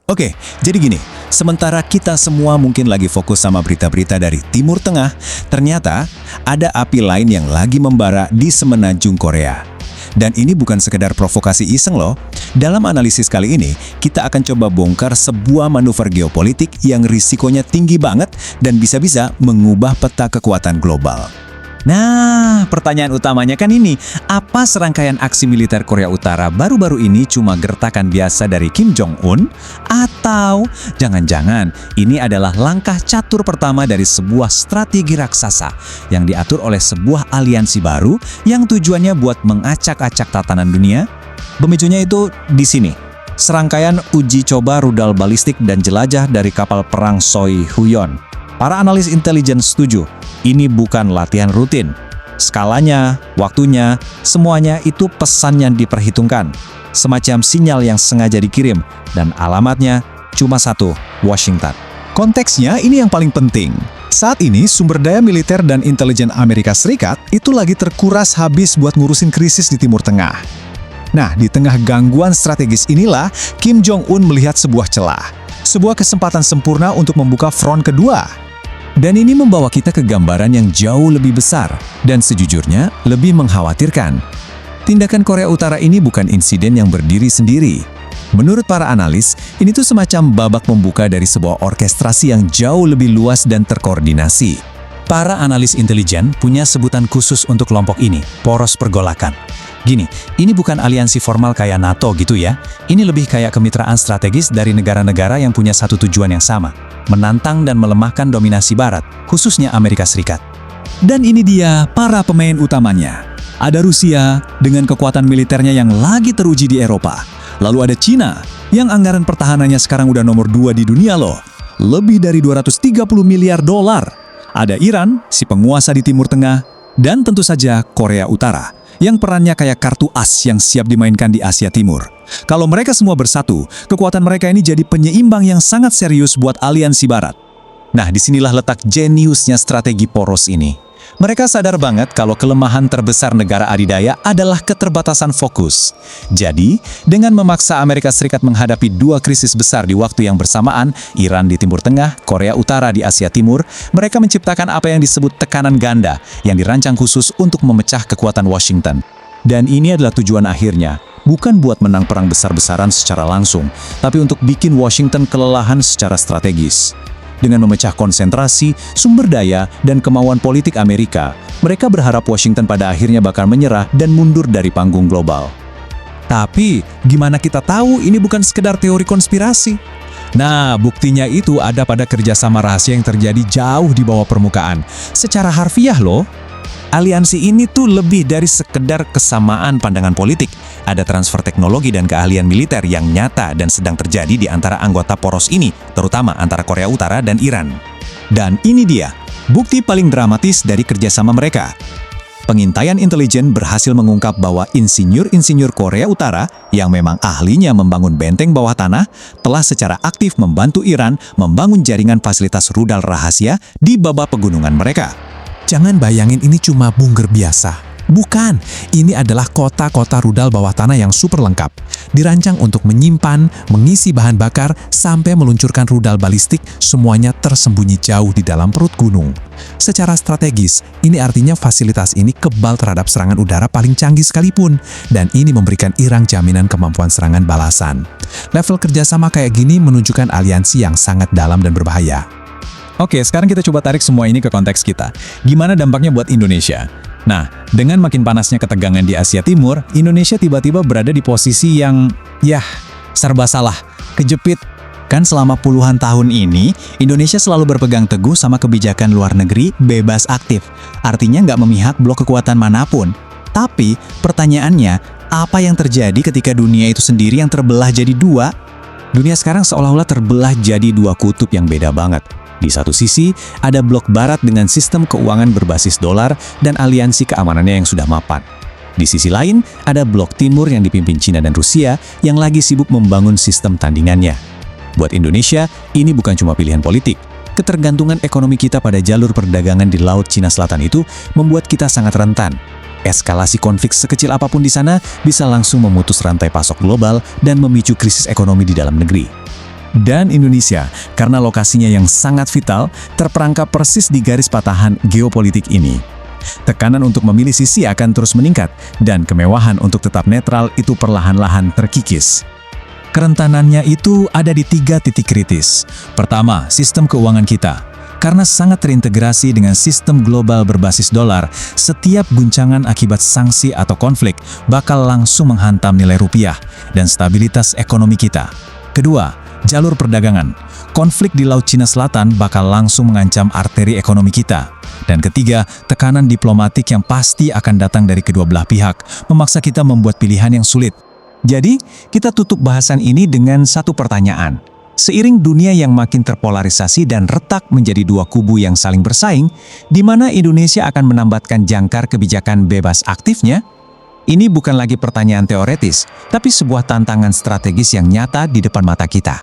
Oke, jadi gini, sementara kita semua mungkin lagi fokus sama berita-berita dari Timur Tengah, ternyata ada api lain yang lagi membara di semenanjung Korea. Dan ini bukan sekedar provokasi iseng loh. Dalam analisis kali ini, kita akan coba bongkar sebuah manuver geopolitik yang risikonya tinggi banget dan bisa-bisa mengubah peta kekuatan global. Nah, pertanyaan utamanya kan ini, apa serangkaian aksi militer Korea Utara baru-baru ini cuma gertakan biasa dari Kim Jong-un? Atau jangan-jangan ini adalah langkah catur pertama dari sebuah strategi raksasa yang diatur oleh sebuah aliansi baru yang tujuannya buat mengacak-acak tatanan dunia? Pemicunya itu di sini. Serangkaian uji coba rudal balistik dan jelajah dari kapal perang Soi Huyon. Para analis intelijen setuju, ini bukan latihan rutin. Skalanya, waktunya, semuanya itu pesan yang diperhitungkan. Semacam sinyal yang sengaja dikirim, dan alamatnya cuma satu, Washington. Konteksnya ini yang paling penting. Saat ini, sumber daya militer dan intelijen Amerika Serikat itu lagi terkuras habis buat ngurusin krisis di Timur Tengah. Nah, di tengah gangguan strategis inilah, Kim Jong-un melihat sebuah celah. Sebuah kesempatan sempurna untuk membuka front kedua. Dan ini membawa kita ke gambaran yang jauh lebih besar dan sejujurnya lebih mengkhawatirkan. Tindakan Korea Utara ini bukan insiden yang berdiri sendiri. Menurut para analis, ini tuh semacam babak pembuka dari sebuah orkestrasi yang jauh lebih luas dan terkoordinasi. Para analis intelijen punya sebutan khusus untuk kelompok ini, poros pergolakan. Gini, ini bukan aliansi formal kayak NATO gitu ya. Ini lebih kayak kemitraan strategis dari negara-negara yang punya satu tujuan yang sama, menantang dan melemahkan dominasi Barat, khususnya Amerika Serikat. Dan ini dia para pemain utamanya. Ada Rusia dengan kekuatan militernya yang lagi teruji di Eropa. Lalu ada Cina yang anggaran pertahanannya sekarang udah nomor 2 di dunia loh. Lebih dari 230 miliar dolar. Ada Iran, si penguasa di Timur Tengah, dan tentu saja Korea Utara, yang perannya kayak kartu as yang siap dimainkan di Asia Timur. Kalau mereka semua bersatu, kekuatan mereka ini jadi penyeimbang yang sangat serius buat aliansi Barat. Nah, disinilah letak jeniusnya strategi poros ini. Mereka sadar banget kalau kelemahan terbesar negara adidaya adalah keterbatasan fokus. Jadi, dengan memaksa Amerika Serikat menghadapi dua krisis besar di waktu yang bersamaan, Iran di Timur Tengah, Korea Utara di Asia Timur, mereka menciptakan apa yang disebut tekanan ganda yang dirancang khusus untuk memecah kekuatan Washington. Dan ini adalah tujuan akhirnya, bukan buat menang perang besar-besaran secara langsung, tapi untuk bikin Washington kelelahan secara strategis. Dengan memecah konsentrasi, sumber daya, dan kemauan politik Amerika, mereka berharap Washington pada akhirnya bakal menyerah dan mundur dari panggung global. Tapi, gimana kita tahu ini bukan sekedar teori konspirasi? Nah, buktinya itu ada pada kerjasama rahasia yang terjadi jauh di bawah permukaan. Secara harfiah loh, aliansi ini tuh lebih dari sekedar kesamaan pandangan politik. Ada transfer teknologi dan keahlian militer yang nyata dan sedang terjadi di antara anggota poros ini, terutama antara Korea Utara dan Iran. Dan ini dia, bukti paling dramatis dari kerjasama mereka. Pengintaian intelijen berhasil mengungkap bahwa insinyur-insinyur Korea Utara yang memang ahlinya membangun benteng bawah tanah telah secara aktif membantu Iran membangun jaringan fasilitas rudal rahasia di bawah pegunungan mereka. Jangan bayangin ini cuma bunker biasa. Bukan, ini adalah kota-kota rudal bawah tanah yang super lengkap. Dirancang untuk menyimpan, mengisi bahan bakar, sampai meluncurkan rudal balistik, semuanya tersembunyi jauh di dalam perut gunung. Secara strategis, ini artinya fasilitas ini kebal terhadap serangan udara paling canggih sekalipun, dan ini memberikan Iran jaminan kemampuan serangan balasan. Level kerjasama kayak gini menunjukkan aliansi yang sangat dalam dan berbahaya. Oke, sekarang kita coba tarik semua ini ke konteks kita. Gimana dampaknya buat Indonesia? Nah, dengan makin panasnya ketegangan di Asia Timur, Indonesia tiba-tiba berada di posisi yang, serba salah, kejepit. Kan selama puluhan tahun ini, Indonesia selalu berpegang teguh sama kebijakan luar negeri bebas aktif. Artinya nggak memihak blok kekuatan manapun. Tapi, pertanyaannya, apa yang terjadi ketika dunia itu sendiri yang terbelah jadi dua? Dunia sekarang seolah-olah terbelah jadi dua kutub yang beda banget. Di satu sisi, ada blok barat dengan sistem keuangan berbasis dolar dan aliansi keamanannya yang sudah mapan. Di sisi lain, ada blok timur yang dipimpin Cina dan Rusia yang lagi sibuk membangun sistem tandingannya. Buat Indonesia, ini bukan cuma pilihan politik. Ketergantungan ekonomi kita pada jalur perdagangan di Laut Cina Selatan itu membuat kita sangat rentan. Eskalasi konflik sekecil apapun di sana bisa langsung memutus rantai pasok global dan memicu krisis ekonomi di dalam negeri. Dan Indonesia, karena lokasinya yang sangat vital, terperangkap persis di garis patahan geopolitik ini. Tekanan untuk memilih sisi akan terus meningkat, dan kemewahan untuk tetap netral itu perlahan-lahan terkikis. Kerentanannya itu ada di 3 titik kritis. Pertama, sistem keuangan kita. Karena sangat terintegrasi dengan sistem global berbasis dolar, setiap guncangan akibat sanksi atau konflik bakal langsung menghantam nilai rupiah dan stabilitas ekonomi kita. Kedua, jalur perdagangan. Konflik di Laut Cina Selatan bakal langsung mengancam arteri ekonomi kita. Dan ketiga, tekanan diplomatik yang pasti akan datang dari kedua belah pihak, memaksa kita membuat pilihan yang sulit. Jadi, kita tutup bahasan ini dengan satu pertanyaan. Seiring dunia yang makin terpolarisasi dan retak menjadi 2 kubu yang saling bersaing, di mana Indonesia akan menambatkan jangkar kebijakan bebas aktifnya? Ini bukan lagi pertanyaan teoretis, tapi sebuah tantangan strategis yang nyata di depan mata kita.